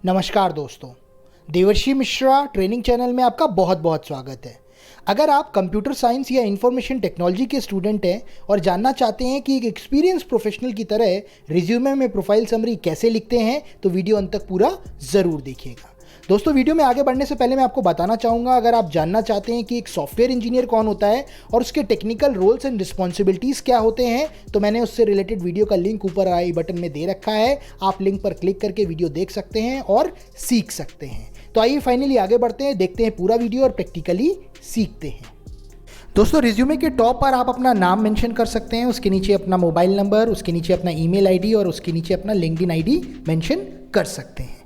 नमस्कार दोस्तों, देवर्षि मिश्रा ट्रेनिंग चैनल में आपका बहुत बहुत स्वागत है। अगर आप कंप्यूटर साइंस या इंफॉर्मेशन टेक्नोलॉजी के स्टूडेंट हैं और जानना चाहते हैं कि एक एक्सपीरियंस प्रोफेशनल की तरह रिज्यूमे में प्रोफाइल समरी कैसे लिखते हैं तो वीडियो अंत तक पूरा ज़रूर देखिएगा। दोस्तों, वीडियो में आगे बढ़ने से पहले मैं आपको बताना चाहूँगा, अगर आप जानना चाहते हैं कि एक सॉफ्टवेयर इंजीनियर कौन होता है और उसके टेक्निकल रोल्स एंड रिस्पॉन्सिबिलिटीज़ क्या होते हैं, तो मैंने उससे रिलेटेड वीडियो का लिंक ऊपर आई बटन में दे रखा है। आप लिंक पर क्लिक करके वीडियो देख सकते हैं और सीख सकते हैं। तो आइए फाइनली आगे बढ़ते हैं, देखते हैं पूरा वीडियो और प्रैक्टिकली सीखते हैं। दोस्तों, रिज्यूमे के टॉप पर आप अपना नाम मेंशन कर सकते हैं, उसके नीचे अपना मोबाइल नंबर, उसके नीचे अपना ईमेल आईडी और उसके नीचे अपना लिंक्डइन आईडी मेंशन कर सकते हैं।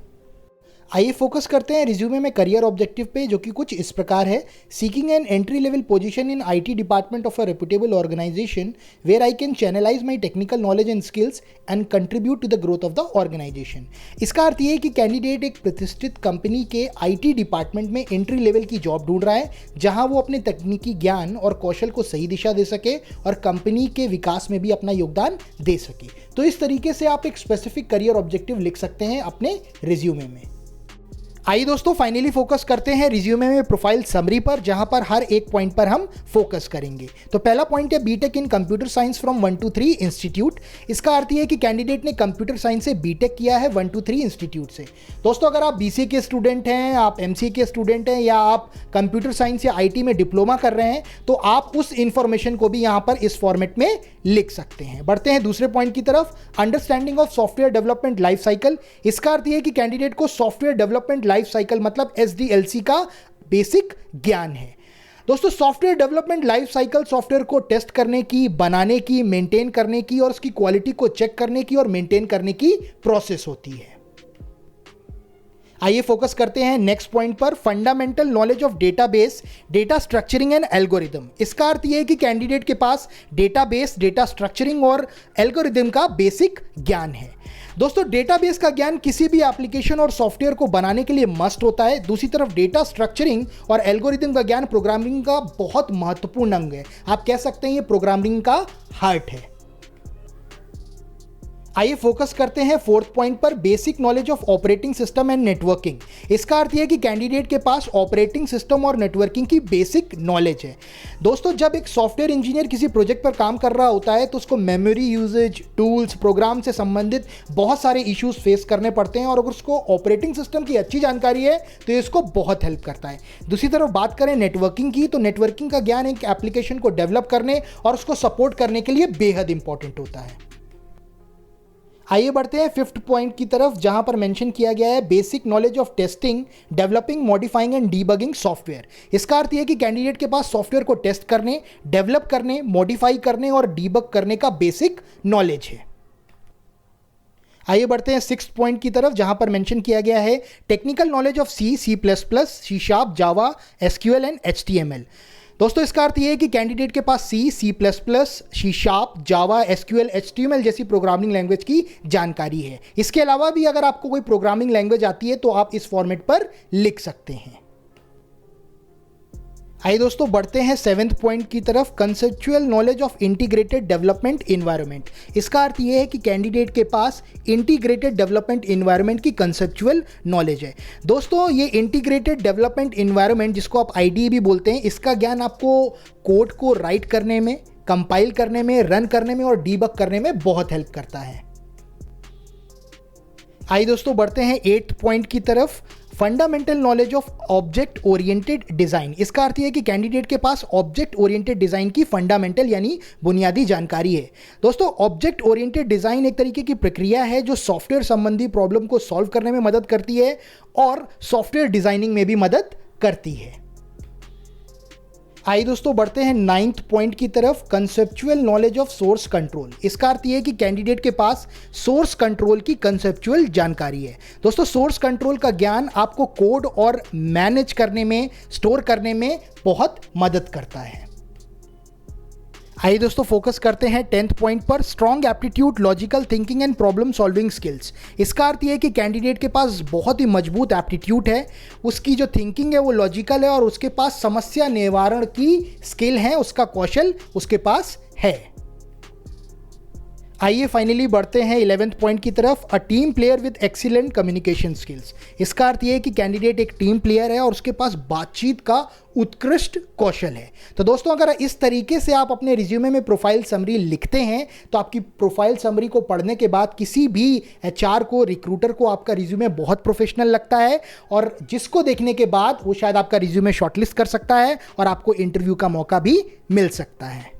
आइए फोकस करते हैं रिज्यूमे में करियर ऑब्जेक्टिव पे, जो कि कुछ इस प्रकार है। Seeking an entry level position in IT department of a reputable organisation where I can channelise my technical knowledge and skills and contribute to the growth of the organisation. इसका अर्थ ये है कि कैंडिडेट एक प्रतिष्ठित कंपनी के IT department में entry level की जॉब ढूंढ रहा है, जहां वो अपने तकनीकी ज्ञान और कौशल को सही दिशा दे सके और कंपनी के विकास में भी अपना योगदान दे सके। तो इस तरीके से आप एक स्पेसिफिक करियर ऑब्जेक्टिव लिख सकते हैं अपने रिज्यूमे में। आइए दोस्तों, फाइनली फोकस करते हैं रिज्यूमे में प्रोफाइल समरी पर, जहां पर हर एक पॉइंट पर हम फोकस करेंगे। तो पहला पॉइंट है BTech in computer science from 1 to 3 institute. इसका अर्थ यह है कि कैंडिडेट ने कंप्यूटर साइंस से बीटेक किया है 1 to 3 इंस्टीट्यूट से। दोस्तों, अगर आप बीसीए के स्टूडेंट हैं, आप एमसीए के स्टूडेंट हैं या आप कंप्यूटर साइंस या आईटी में डिप्लोमा कर रहे हैं, तो आप उस इंफॉर्मेशन को भी यहां पर इस फॉर्मेट में लिख सकते हैं। बढ़ते हैं दूसरे पॉइंट की तरफ, understanding of software development life cycle. इसका अर्थ यह है कि कैंडिडेट को सॉफ्टवेयर डेवलपमेंट लाइफ साइकिल मतलब एसडीएलसी का बेसिक ज्ञान है। दोस्तों, software development life cycle software को टेस्ट करने की, बनाने की, मेंटेन करने की और उसकी क्वालिटी को चेक करने की और मेंटेन करने की प्रोसेस होती है। आइए फोकस करते हैं नेक्स्ट पॉइंट पर, fundamental knowledge of database, data structuring and algorithm. इसका अर्थ यह है कि कैंडिडेट के पास डेटाबेस, डेटा स्ट्रक्चरिंग और एल्गोरिदम का बेसिक ज्ञान है। दोस्तों, डेटाबेस का ज्ञान किसी भी एप्लीकेशन और सॉफ्टवेयर को बनाने के लिए मस्ट होता है। दूसरी तरफ डेटा स्ट्रक्चरिंग और एल्गोरिदम का ज्ञान प्रोग्रामिंग का बहुत महत्वपूर्ण अंग है। आप कह सकते हैं ये प्रोग्रामिंग का हार्ट है। आइए फोकस करते हैं फोर्थ पॉइंट पर, basic knowledge of operating system and networking. इसका अर्थ यह है कि कैंडिडेट के पास ऑपरेटिंग सिस्टम और नेटवर्किंग की बेसिक नॉलेज है। दोस्तों, जब एक सॉफ्टवेयर इंजीनियर किसी प्रोजेक्ट पर काम कर रहा होता है तो उसको मेमोरी यूजेज, टूल्स, प्रोग्राम से संबंधित बहुत सारे इश्यूज फेस करने पड़ते हैं और अगर उसको ऑपरेटिंग सिस्टम की अच्छी जानकारी है तो ये इसको बहुत हेल्प करता है। दूसरी तरफ बात करें नेटवर्किंग की, तो नेटवर्किंग का ज्ञान एक एप्लीकेशन को डेवलप करने और उसको सपोर्ट करने के लिए बेहद इंपॉर्टेंट होता है। आइए बढ़ते हैं फिफ्थ पॉइंट की तरफ, जहां पर मेंशन किया गया है basic knowledge of testing, developing, modifying and debugging software. इसका अर्थ यह है कि कैंडिडेट के पास सॉफ्टवेयर को टेस्ट करने, डेवलप करने, मॉडिफाई करने और डीबग करने का बेसिक नॉलेज है। आइए बढ़ते हैं सिक्स्थ पॉइंट की तरफ, जहां पर मेंशन किया गया है technical knowledge of C, C plus plus, C sharp, Java, SQL and HTML. दोस्तों, इसका अर्थ यह है कि कैंडिडेट के पास C, C plus plus, C sharp, Java, SQL, HTML जैसी प्रोग्रामिंग लैंग्वेज की जानकारी है। इसके अलावा भी अगर आपको कोई प्रोग्रामिंग लैंग्वेज आती है तो आप इस फॉर्मेट पर लिख सकते हैं। आइए दोस्तों, बढ़ते हैं सेवेंथ पॉइंट की तरफ, conceptual knowledge of integrated development environment. इसका अर्थ यह है कि कैंडिडेट के पास इंटीग्रेटेड डेवलपमेंट इन्वायरमेंट की कंसेप्चुअल नॉलेज है। दोस्तों, ये इंटीग्रेटेड डेवलपमेंट इन्वायरमेंट, जिसको आप आईडीई भी बोलते हैं, इसका ज्ञान आपको कोड को राइट करने में, कंपाइल करने में, रन करने में और डीबग करने में बहुत हेल्प करता है। आइए दोस्तों, बढ़ते हैं एट्थ पॉइंट की तरफ, fundamental knowledge of object oriented design. इसका अर्थ यह है कि कैंडिडेट के पास ऑब्जेक्ट ओरिएंटेड डिजाइन की फंडामेंटल यानी बुनियादी जानकारी है। दोस्तों, ऑब्जेक्ट ओरिएंटेड डिजाइन एक तरीके की प्रक्रिया है जो सॉफ्टवेयर संबंधी प्रॉब्लम को सॉल्व करने में मदद करती है और सॉफ्टवेयर डिजाइनिंग में भी मदद करती है। आइए दोस्तों, बढ़ते हैं नाइन्थ पॉइंट की तरफ, conceptual knowledge of source control. इसका अर्थ यह है कि कैंडिडेट के पास सोर्स कंट्रोल की कंसेप्चुअल जानकारी है। दोस्तों, सोर्स कंट्रोल का ज्ञान आपको कोड और मैनेज करने में, स्टोर करने में बहुत मदद करता है। आइए दोस्तों, फोकस करते हैं 10th पॉइंट पर, strong aptitude, logical thinking and problem solving skills. इसका अर्थ यह है कि कैंडिडेट के पास बहुत ही मजबूत एप्टीट्यूड है, उसकी जो थिंकिंग है वो लॉजिकल है और उसके पास समस्या निवारण की स्किल है, उसका कौशल उसके पास है। आइए फाइनली बढ़ते हैं 11th पॉइंट की तरफ, a team player with excellent communication skills. इसका अर्थ ये है कि कैंडिडेट एक टीम प्लेयर है और उसके पास बातचीत का उत्कृष्ट कौशल है। तो दोस्तों, अगर इस तरीके से आप अपने रिज्यूमे में प्रोफाइल समरी लिखते हैं तो आपकी प्रोफाइल समरी को पढ़ने के बाद किसी भी एचआर को, रिक्रूटर को आपका रिज्यूमे बहुत प्रोफेशनल लगता है और जिसको देखने के बाद वो शायद आपका रिज्यूमे शॉर्टलिस्ट कर सकता है और आपको इंटरव्यू का मौका भी मिल सकता है।